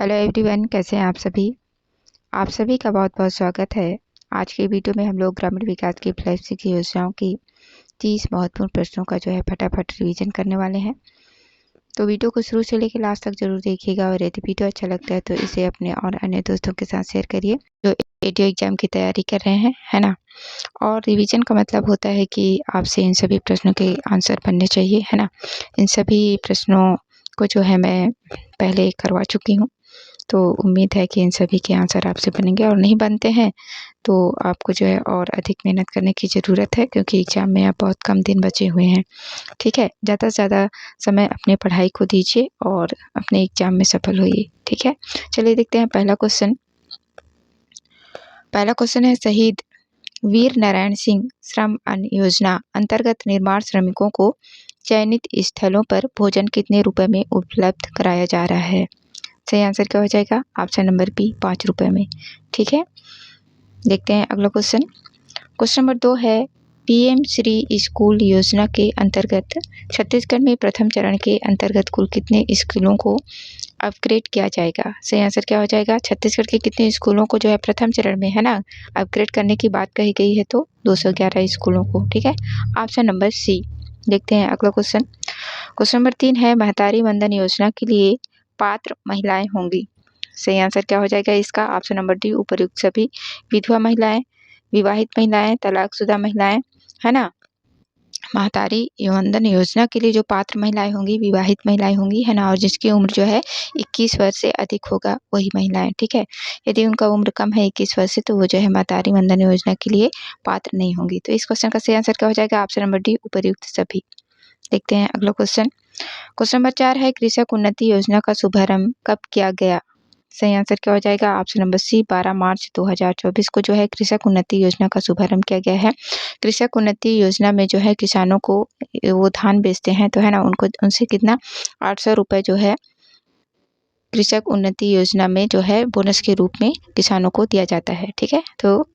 Hello everyone, कैसे हैं आप सभी। आप सभी का बहुत बहुत स्वागत है। आज की वीडियो में हम लोग ग्रामीण विकास की फ्लैगशिप योजनाओं की 30 महत्वपूर्ण प्रश्नों का फटाफट रिवीजन करने वाले हैं। तो वीडियो को शुरू से लेकर लास्ट तक जरूर देखिएगा और यदि वीडियो अच्छा लगता है तो इसे अपने और अन्य दोस्तों के साथ शेयर करिए जो एडीओ एग्जाम की तैयारी कर रहे हैं, है ना। और रिवीजन का मतलब होता है कि आपसे इन सभी प्रश्नों के आंसर बनने चाहिए, है ना। इन सभी प्रश्नों को मैं पहले करवा चुकी हूँ, तो उम्मीद है कि इन सभी के आंसर आपसे बनेंगे और नहीं बनते हैं तो आपको और अधिक मेहनत करने की ज़रूरत है, क्योंकि एग्ज़ाम में अब बहुत कम दिन बचे हुए हैं। ठीक है, ज़्यादा से ज़्यादा समय अपने पढ़ाई को दीजिए और अपने एग्ज़ाम में सफल होइए। ठीक है, चलिए देखते हैं पहला क्वेश्चन। पहला क्वेश्चन है, शहीद वीर नारायण सिंह श्रम अन्न योजना अंतर्गत निर्माण श्रमिकों को चयनित स्थलों पर भोजन कितने रुपए में उपलब्ध कराया जा रहा है। सही आंसर क्या हो जाएगा? ऑप्शन नंबर बी, 5 रुपये में। ठीक है, देखते हैं अगला क्वेश्चन। क्वेश्चन नंबर 2 है, पीएम श्री स्कूल योजना के अंतर्गत छत्तीसगढ़ में प्रथम चरण के अंतर्गत कुल कितने स्कूलों को अपग्रेड किया जाएगा। सही आंसर क्या हो जाएगा? छत्तीसगढ़ के कितने स्कूलों को प्रथम चरण में, है ना, अपग्रेड करने की बात कही गई है, तो 211 स्कूलों को। ठीक है, ऑप्शन नंबर सी। देखते हैं अगला क्वेश्चन। क्वेश्चन नंबर 3 है, महतारी वंदन योजना के लिए पात्र महिलाएं होंगी। सही आंसर क्या हो जाएगा इसका? ऑप्शन नंबर डी, उपर्युक्त सभी। विधवा महिलाएं, विवाहित महिलाएं, तलाकशुदा महिलाएं, है ना। महतारी वंदन योजना के लिए जो पात्र महिलाएं होंगी, विवाहित महिलाएं होंगी, है ना, और जिसकी उम्र 21 वर्ष से अधिक होगा वही महिलाएं। ठीक है, यदि उनका उम्र कम है 21 वर्ष से तो वो महतारी वंदन योजना के लिए पात्र नहीं होंगी। तो इस क्वेश्चन का सही आंसर क्या हो जाएगा? ऑप्शन नंबर डी, उपर्युक्त सभी। देखते हैं अगला क्वेश्चन। क्वेश्चन नंबर 4 है, कृषक उन्नति योजना का शुभारंभ कब किया गया। सही आंसर क्या हो जाएगा? ऑप्शन नंबर सी, 12 मार्च 2024 को कृषक उन्नति योजना का शुभारंभ किया गया है। कृषक उन्नति योजना में किसानों को वो धान बेचते हैं तो, है ना, उनको उनसे कितना 800 रुपये कृषक उन्नति योजना में बोनस के रूप में किसानों को दिया जाता है। ठीक है, तो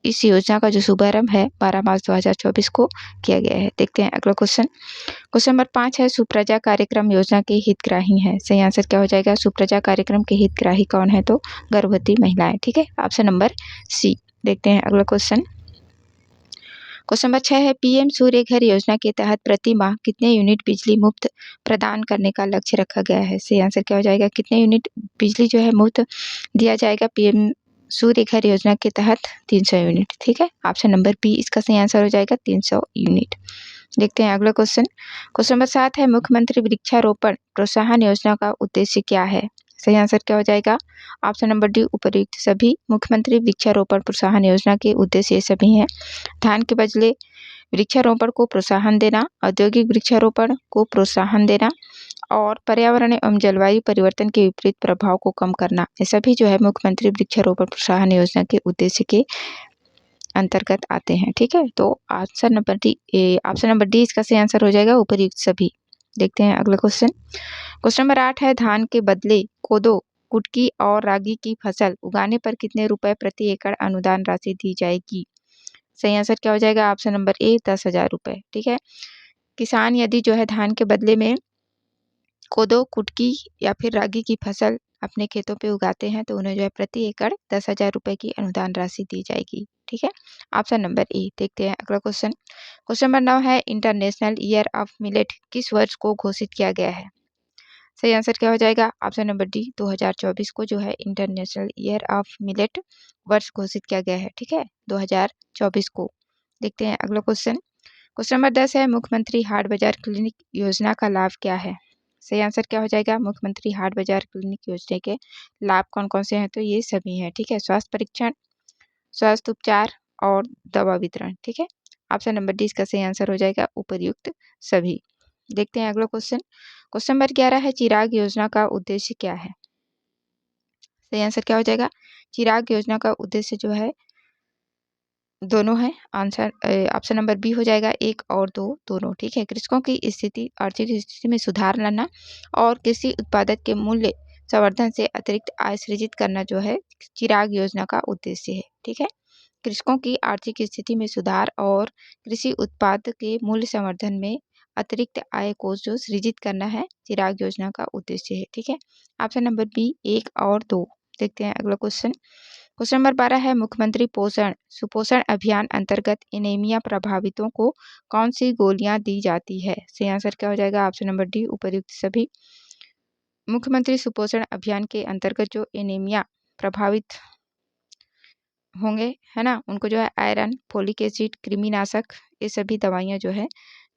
इस योजना का जो शुभारंभ है 12 मार्च 2024 को किया गया है। देखते हैं अगला क्वेश्चन। क्वेश्चन नंबर 5 है, सुप्रजा कार्यक्रम योजना के हितग्राही हैं। सही आंसर क्या हो जाएगा? सुप्रजा कार्यक्रम के हितग्राही कौन है? तो गर्भवती महिलाएं। ठीक है, ऑप्शन नंबर सी। देखते हैं अगला क्वेश्चन। क्वेश्चन नंबर 6 है, पीएम सूर्य घर योजना के तहत प्रति माह कितने यूनिट बिजली मुफ्त प्रदान करने का लक्ष्य रखा गया है। सही आंसर क्या हो जाएगा? कितने यूनिट बिजली मुफ्त दिया जाएगा पीएम सूर्य घर योजना के तहत? 300 यूनिट। ठीक है, ऑप्शन नंबर बी इसका सही आंसर हो जाएगा, 300 यूनिट। देखते हैं अगला क्वेश्चन। क्वेश्चन नंबर 7 है, मुख्यमंत्री वृक्षारोपण प्रोत्साहन योजना का उद्देश्य क्या है। सही आंसर क्या हो जाएगा? ऑप्शन नंबर डी, उपर्युक्त सभी। मुख्यमंत्री वृक्षारोपण प्रोत्साहन योजना के उद्देश्य ये सभी हैं, धान के बदले वृक्षारोपण को प्रोत्साहन देना, औद्योगिक वृक्षारोपण को प्रोत्साहन देना और पर्यावरण एवं जलवायु परिवर्तन के विपरीत प्रभाव को कम करना। ये सभी मुख्यमंत्री वृक्षारोपण प्रोत्साहन योजना के उद्देश्य के अंतर्गत आते हैं। ठीक है, तो ऑप्शन नंबर डी इसका सही आंसर हो जाएगा, उपर्युक्त सभी। देखते हैं अगला क्वेश्चन। क्वेश्चन नंबर 8 है, धान के बदले कोदो, कुटकी और रागी की फसल उगाने पर कितने रुपए प्रति एकड़ अनुदान राशि दी जाएगी। सही आंसर क्या हो जाएगा? ऑप्शन नंबर ए, 10,000 रुपये। ठीक है, किसान यदि धान के बदले में कोदो, कुटकी या फिर रागी की फसल अपने खेतों पे उगाते हैं तो उन्हें प्रति एकड़ 10,000 रुपये की अनुदान राशि दी जाएगी। ठीक है, ऑप्शन नंबर ए। देखते हैं अगला क्वेश्चन। क्वेश्चन नंबर 9 है, इंटरनेशनल ईयर ऑफ मिलेट किस वर्ष को घोषित किया गया है। सही आंसर क्या हो जाएगा? ऑप्शन नंबर डी, 2024 को इंटरनेशनल ईयर ऑफ मिलेट वर्ष घोषित किया गया है। ठीक है, 2024 को। देखते हैं अगला क्वेश्चन। क्वेश्चन नंबर 10 है, मुख्यमंत्री हाट बाजार क्लिनिक योजना का लाभ क्या है। सही आंसर क्या हो जाएगा? मुख्यमंत्री हाट बाजार क्लिनिक योजना के लाभ कौन कौन से हैं? तो ये सभी हैं। ठीक है, स्वास्थ्य परीक्षण, स्वास्थ्य उपचार और दवा वितरण। ठीक है, ऑप्शन नंबर डी इसका सही आंसर हो जाएगा, उपर्युक्त सभी। देखते हैं अगला क्वेश्चन। क्वेश्चन नंबर 11 है, चिराग योजना का उद्देश्य क्या है। सही आंसर क्या हो जाएगा? चिराग योजना का उद्देश्य दोनों है। आंसर ऑप्शन नंबर बी हो जाएगा, 1 और 2 दोनों। ठीक है, कृषकों की आर्थिक स्थिति में सुधार लाना और कृषि उत्पादक के मूल्य संवर्धन से अतिरिक्त आय सृजित करना चिराग योजना का उद्देश्य है। ठीक है, कृषकों की आर्थिक स्थिति में सुधार और कृषि उत्पाद के मूल्य संवर्धन में अतिरिक्त आय कोष जो सृजित करना है चिराग योजना का उद्देश्य है। ठीक है, ऑप्शन नंबर बी 1 और 2। देखते हैं अगला क्वेश्चन। क्वेश्चन नंबर 12 है मुख्यमंत्री पोषण सुपोषण अभियान अंतर्गत एनीमिया प्रभावितों को कौन सी गोलियां दी जाती है? सही आंसर क्या हो जाएगा? ऑप्शन नंबर डी उपर्युक्त सभी। मुख्यमंत्री सुपोषण अभियान के अंतर्गत जो एनीमिया प्रभावित होंगे, है ना, उनको जो है आयरन, फोलिक एसिड, कृमिनाशक, ये सभी दवाइयाँ जो है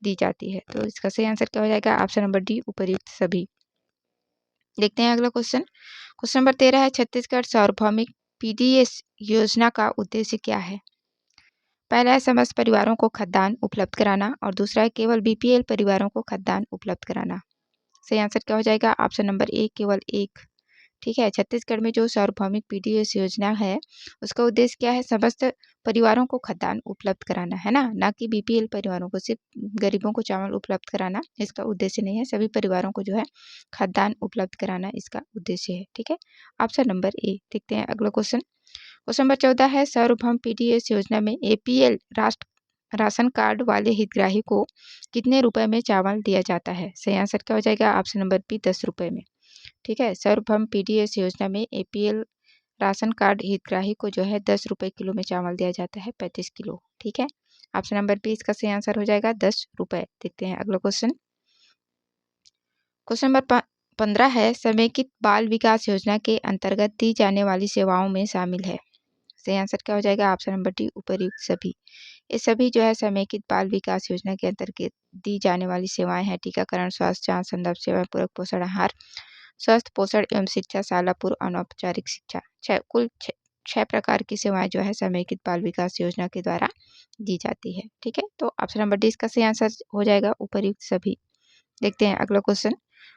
दी जाती है। तो इसका सही आंसर क्या हो जाएगा? ऑप्शन नंबर डी उपर्युक्त सभी। देखते हैं अगला क्वेश्चन। क्वेश्चन नंबर 13 है छत्तीसगढ़ सार्वभौमिक पीडीएस योजना का उद्देश्य क्या है? पहला है समस्त परिवारों को खाद्यान्न उपलब्ध कराना और दूसरा है केवल बीपीएल परिवारों को खाद्यान्न उपलब्ध कराना। सही आंसर क्या हो जाएगा? ऑप्शन नंबर ए केवल एक। ठीक है, छत्तीसगढ़ में जो सार्वभौमिक पीडीएस योजना है उसका उद्देश्य क्या है? समस्त परिवारों को खाद्यान्न उपलब्ध कराना, है ना कि बीपीएल परिवारों को, सिर्फ गरीबों को चावल उपलब्ध कराना इसका उद्देश्य नहीं है, सभी परिवारों को जो है खाद्यान्न उपलब्ध कराना इसका उद्देश्य है। ठीक है, ऑप्शन नंबर ए। देखते हैं अगला क्वेश्चन। क्वेश्चन नंबर 14 है सार्वभौम पीडीएस योजना में एपीएल राशन कार्ड वाले हितग्राही को कितने रुपए में चावल दिया जाता है? सही आंसर क्या हो जाएगा? ऑप्शन नंबर बी 10 रुपए में। ठीक है, सार्वभौम पीडीएस योजना में एपीएल राशन कार्ड हितग्राही को जो है 10 रुपए किलो में चावल दिया जाता है, 35 किलो। ठीक है, ऑप्शन नंबर बी इसका सही आंसर हो जाएगा 10 रुपए। देखते हैं अगला क्वेश्चन। क्वेश्चन नंबर 15 है समेकित बाल विकास योजना के अंतर्गत दी जाने वाली सेवाओं में शामिल है। सही आंसर क्या हो जाएगा? ऑप्शन नंबर डी उपर्युक्त सभी। ये सभी जो है समेकित बाल विकास योजना के अंतर्गत दी जाने वाली सेवाएं हैं टीकाकरण, स्वास्थ्य जांच, संदर्भ सेवाएं, पूरक पोषण आहार, स्वस्थ पोषण एवं शिक्षा, शाला पूर्व अनौपचारिक शिक्षा। कुल 6 प्रकार की सेवाएं जो है समेकित बाल विकास योजना के द्वारा दी जाती है। ठीक है, तो ऑप्शन नंबर डी इसका सही आंसर हो जाएगा उपर्युक्त सभी। देखते हैं अगला क्वेश्चन।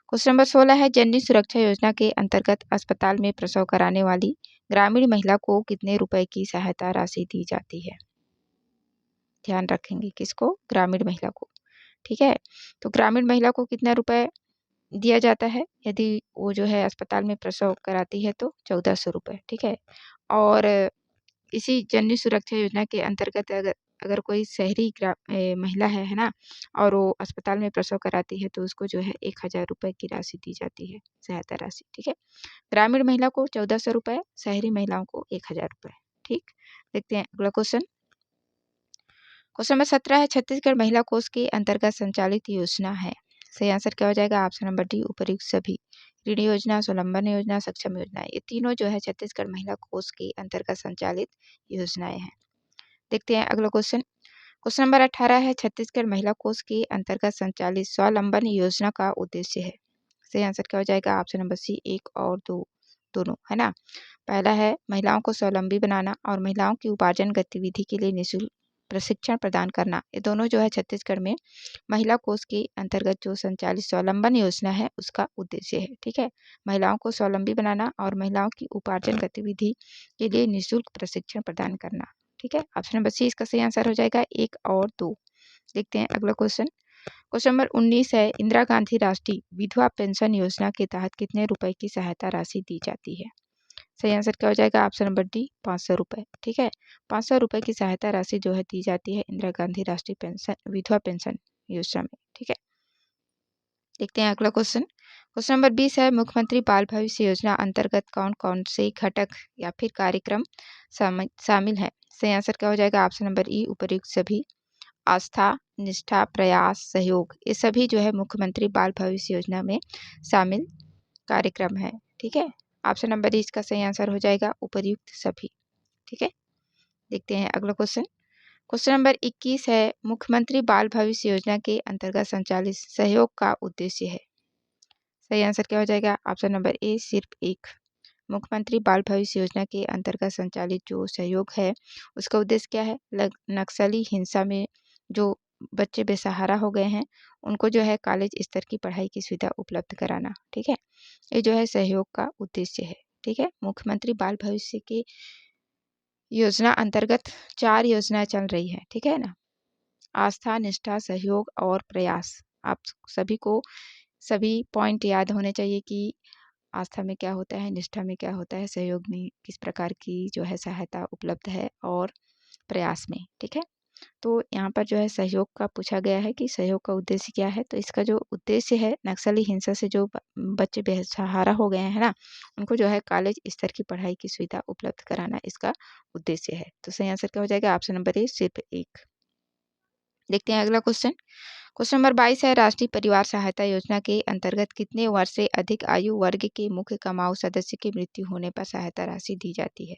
क्वेश्चन नंबर 16 है जननी सुरक्षा योजना के अंतर्गत अस्पताल में प्रसव कराने वाली ग्रामीण महिला को कितने रुपए की सहायता राशि दी जाती है? ध्यान रखेंगे किसको? ग्रामीण महिला को। ठीक है, तो ग्रामीण महिला को कितना रुपए दिया जाता है यदि वो जो है अस्पताल में प्रसव कराती है? तो 1400 रुपये। ठीक है, और इसी जननी सुरक्षा योजना के अंतर्गत अगर अगर कोई शहरी महिला है ना, और वो अस्पताल में प्रसव कराती है तो उसको जो है 1000 रुपये की राशि दी जाती है, सहायता राशि। ठीक है, ग्रामीण महिला को 1400 रुपये, शहरी महिलाओं को 1000 रुपये। ठीक, देखते हैं अगला क्वेश्चन। क्वेश्चन नंबर 17 है छत्तीसगढ़ महिला कोष के अंतर्गत संचालित योजना है। सही आंसर क्या हो जाएगा? ऑप्शन नंबर डी उपर्युक्त सभी। ऋण योजना, स्वावलंबन योजना, सक्षम योजना, ये तीनों जो है छत्तीसगढ़ महिला कोष के अंतर्गत संचालित योजनाएं हैं। देखते हैं अगला क्वेश्चन। क्वेश्चन नंबर 18 है छत्तीसगढ़ महिला कोष के अंतर्गत संचालित स्वावलंबन योजना का उद्देश्य है। सही आंसर क्या हो जाएगा? ऑप्शन नंबर सी 1 और 2 दोनों, है ना। पहला है महिलाओं को स्वावलंबी बनाना और महिलाओं की उपार्जन गतिविधि के लिए निःशुल्क प्रशिक्षण प्रदान करना। ये दोनों जो है छत्तीसगढ़ में महिला कोष के अंतर्गत जो संचालित स्वावलंबन योजना है उसका उद्देश्य है। ठीक है, महिलाओं को स्वावलंबी बनाना और महिलाओं की उपार्जन गतिविधि के लिए निःशुल्क प्रशिक्षण प्रदान करना। ठीक है, ऑप्शन नंबर सी इसका सही आंसर हो जाएगा 1 और 2। देखते हैं अगला क्वेश्चन। क्वेश्चन नंबर 19 है इंदिरा गांधी राष्ट्रीय विधवा पेंशन योजना के तहत कितने रुपए की सहायता राशि दी जाती है? सही आंसर क्या हो जाएगा? ऑप्शन नंबर डी 500 रुपये। ठीक है, 500 रुपये की सहायता राशि जो है दी जाती है इंदिरा गांधी राष्ट्रीय पेंशन विधवा पेंशन योजना में। ठीक है, देखते हैं अगला क्वेश्चन। क्वेश्चन नंबर 20 है मुख्यमंत्री बाल भविष्य योजना अंतर्गत कौन कौन से घटक या फिर कार्यक्रम शामिल है? सही आंसर क्या हो जाएगा? ऑप्शन नंबर ई उपर्युक्त सभी। आस्था, निष्ठा, प्रयास, सहयोग, ये सभी जो है मुख्यमंत्री बाल भविष्य योजना में शामिल कार्यक्रम है। ठीक है, ऑप्शन नंबर डी इसका सही आंसर हो जाएगा उपर्युक्त सभी। ठीक है, देखते हैं अगला क्वेश्चन। क्वेश्चन नंबर 21 है मुख्यमंत्री बाल भविष्य योजना के अंतर्गत संचालित सहयोग का उद्देश्य है। सही आंसर क्या हो जाएगा? ऑप्शन नंबर ए सिर्फ एक। मुख्यमंत्री बाल भविष्य योजना के अंतर्गत संचालित जो सहयोग है उसका उद्देश्य क्या है? नक्सली हिंसा में जो बच्चे बेसहारा हो गए हैं उनको जो है कॉलेज स्तर की पढ़ाई की सुविधा उपलब्ध कराना। ठीक है, ये जो है सहयोग का उद्देश्य है। ठीक है, मुख्यमंत्री बाल भविष्य की योजना अंतर्गत 4 योजनाएं चल रही है। ठीक है ना, आस्था, निष्ठा, सहयोग और प्रयास। आप सभी को सभी पॉइंट याद होने चाहिए कि आस्था में क्या होता है, निष्ठा में क्या होता है, सहयोग में किस प्रकार की जो है सहायता उपलब्ध है और प्रयास में। ठीक है, तो यहाँ पर जो है सहयोग का पूछा गया है कि सहयोग का उद्देश्य क्या है। तो इसका जो उद्देश्य है, नक्सली हिंसा से जो बच्चे बेसहारा हो गए हैं ना, उनको जो है कॉलेज स्तर की पढ़ाई की सुविधा उपलब्ध कराना इसका उद्देश्य है। तो सही आंसर क्या हो जाएगा? ऑप्शन नंबर ए, सिर्फ एक। देखते हैं अगला क्वेश्चन। क्वेश्चन नंबर 22 है, राष्ट्रीय परिवार सहायता योजना के अंतर्गत कितने वर्ष से अधिक आयु वर्ग के मुख्य कमाऊ सदस्य की मृत्यु होने पर सहायता राशि दी जाती है?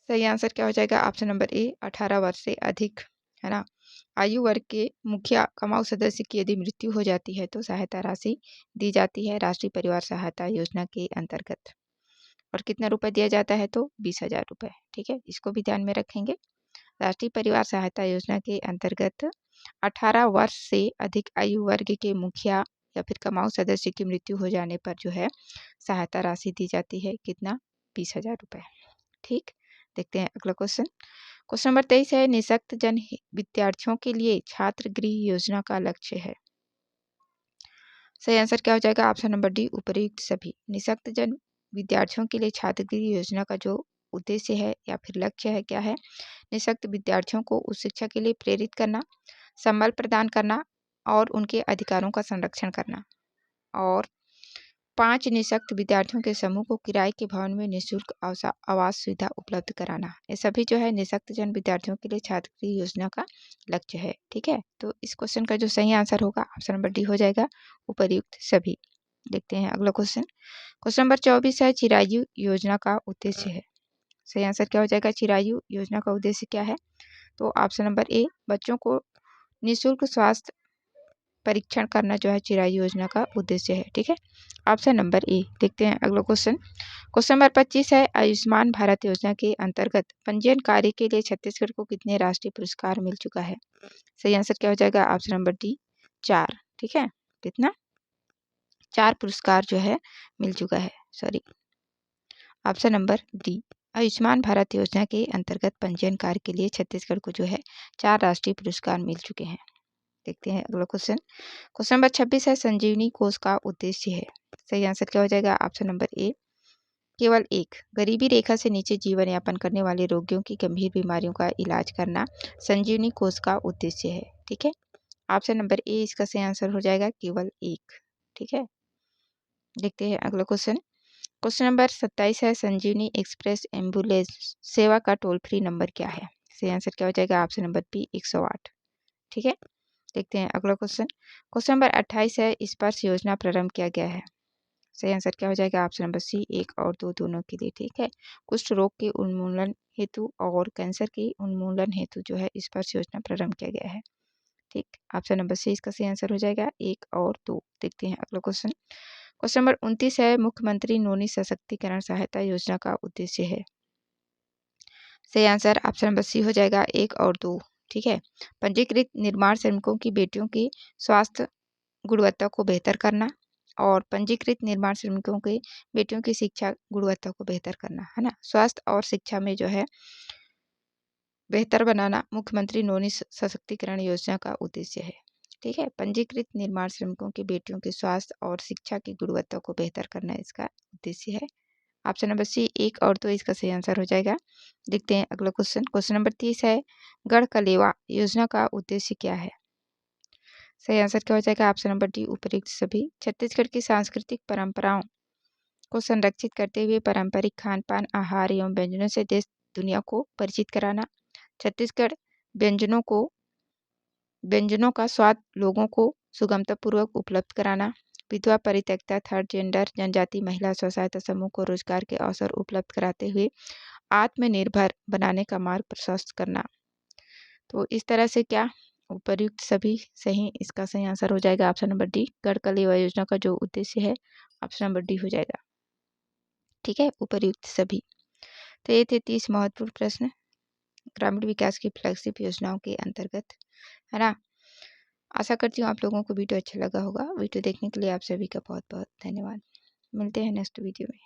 सही आंसर क्या हो जाएगा? ऑप्शन नंबर ए, 18 वर्ष से अधिक, है ना। आयु वर्ग के मुखिया कमाऊ सदस्य की यदि मृत्यु हो जाती है तो सहायता राशि दी जाती है राष्ट्रीय परिवार सहायता योजना के अंतर्गत। और कितना रुपए दिया जाता है? तो 20,000 रुपये। ठीक है, इसको भी ध्यान में रखेंगे। राष्ट्रीय परिवार सहायता योजना के अंतर्गत 18 वर्ष से अधिक आयु वर्ग के मुखिया या फिर कमाऊ सदस्य की मृत्यु हो जाने पर जो है सहायता राशि दी जाती है। कितना? 20,000 रुपये। ठीक, देखते हैं अगला क्वेश्चन। क्वेश्चन नंबर 23 है, निःशक्त जन विद्यार्थियों के लिए छात्र गृह योजना का लक्ष्य है। सही आंसर क्या हो जाएगा? ऑप्शन नंबर डी, उपर्युक्त सभी। निःशक्त जन विद्यार्थियों के लिए छात्र गृह योजना का जो उद्देश्य है या फिर लक्ष्य है, क्या है? निःशक्त विद्यार्थियों को उच्च शिक्षा के लिए प्रेरित करना, संबल प्रदान करना और उनके अधिकारों का संरक्षण करना। और 5 निःशक्त विद्यार्थियों के समूह को किराए के भवन में निःशुल्क आवास सुविधा उपलब्ध कराना। ये सभी जो है निःशक्त जन विद्यार्थियों के लिए छात्रवृत्ति योजना का लक्ष्य है। ठीक है, तो इस क्वेश्चन का जो सही आंसर होगा ऑप्शन नंबर डी हो जाएगा, उपर्युक्त सभी। देखते हैं अगला क्वेश्चन। क्वेश्चन नंबर 24 है, चिरायु योजना का उद्देश्य है। सही आंसर क्या हो जाएगा? चिरायु योजना का उद्देश्य क्या है? तो ऑप्शन नंबर ए, बच्चों को निःशुल्क स्वास्थ्य परीक्षण करना जो है चिरायु योजना का उद्देश्य है। ठीक है, ऑप्शन नंबर ए। देखते हैं अगला क्वेश्चन। क्वेश्चन नंबर 25 है, आयुष्मान भारत योजना के अंतर्गत पंजीयन कार्य के लिए छत्तीसगढ़ को कितने राष्ट्रीय पुरस्कार मिल चुका है? सही आंसर क्या हो जाएगा? Option number D, 4। ठीक है, कितना? 4 पुरस्कार जो है मिल चुका है। Sorry, option number D, Ayushman Bharat योजना के अंतर्गत पंजीयन कार्य के लिए छत्तीसगढ़ को जो है 4 राष्ट्रीय पुरस्कार मिल चुके हैं। देखते हैं अगला क्वेश्चन। क्वेश्चन नंबर 26 है, संजीवनी कोष का उद्देश्य है। सही आंसर क्या हो जाएगा? ऑप्शन नंबर ए, केवल एक। गरीबी रेखा से नीचे जीवन यापन करने वाले रोगियों की गंभीर बीमारियों का इलाज करना संजीवनी कोष का उद्देश्य है। ठीक है, ऑप्शन नंबर ए इसका सही आंसर हो जाएगा, केवल एक। ठीक है, देखते हैं अगला क्वेश्चन। क्वेश्चन नंबर 27 है, संजीवनी एक्सप्रेस एम्बुलेंस सेवा का टोल फ्री नंबर क्या है? सही आंसर क्या हो जाएगा? Option number B, 108। ठीक है, देखते हैं अगला क्वेश्चन। क्वेश्चन नंबर 28 है, स्पर्श योजना प्रारंभ किया गया है। सही आंसर क्या हो जाएगा? ऑप्शन नंबर सी, 1 और 2 दोनों के लिए। ठीक है, कुष्ठ रोग के उन्मूलन हेतु और कैंसर के उन्मूलन हेतु जो है स्पर्श योजना प्रारंभ किया गया है। ठीक, ऑप्शन नंबर सी इसका सही आंसर हो जाएगा, 1 और 2। देखते हैं अगला क्वेश्चन। क्वेश्चन नंबर 29 है, मुख्यमंत्री नोनी सशक्तिकरण सहायता योजना का उद्देश्य है। सही आंसर ऑप्शन नंबर सी हो जाएगा, 1 और 2। ठीक है, पंजीकृत निर्माण श्रमिकों की बेटियों की स्वास्थ्य गुणवत्ता को बेहतर करना और पंजीकृत निर्माण श्रमिकों के बेटियों की शिक्षा गुणवत्ता को बेहतर करना, है ना। स्वास्थ्य और शिक्षा में जो है बेहतर बनाना मुख्यमंत्री नोनी सशक्तिकरण योजना का उद्देश्य है। ठीक है, पंजीकृत निर्माण श्रमिकों की बेटियों के स्वास्थ्य और शिक्षा की गुणवत्ता को बेहतर करना इसका उद्देश्य है। ऑप्शन नंबर सी, 1 और 2 इसका सही आंसर हो जाएगा। देखते हैं अगला क्वेश्चन। क्वेश्चन नंबर 30 है, गढ़ कलेवा योजना का उद्देश्य क्या है? सही आंसर क्या हो जाएगा? ऑप्शन नंबर डी, उपयुक्त सभी। छत्तीसगढ़ की सांस्कृतिक परंपराओं को संरक्षित करते हुए पारंपरिक खान पान, आहार एवं व्यंजनों से देश दुनिया को परिचित कराना। छत्तीसगढ़ व्यंजनों का स्वाद लोगों को सुगमतापूर्वक उपलब्ध कराना। विधवा, परित्यक्ता, थर्ड जेंडर, जनजाति, महिला स्वसहायता समूह को रोजगार के अवसर उपलब्ध कराते हुए आत्मनिर्भर बनाने का मार्ग प्रशस्त करना। तो इस तरह से क्या उपर्युक्त सभी सही, इसका सही आंसर हो जाएगा ऑप्शन नंबर डी, गढ़ कलेवा योजना का जो उद्देश्य है ऑप्शन नंबर डी हो जाएगा। ठीक है, उपर्युक्त सभी। तो ये थे 30 महत्वपूर्ण प्रश्न ग्रामीण विकास की फ्लैगशिप योजनाओं के अंतर्गत, है ना। आशा करती हूँ आप लोगों को वीडियो अच्छा लगा होगा। वीडियो देखने के लिए आप सभी का बहुत बहुत धन्यवाद। मिलते हैं नेक्स्ट वीडियो में।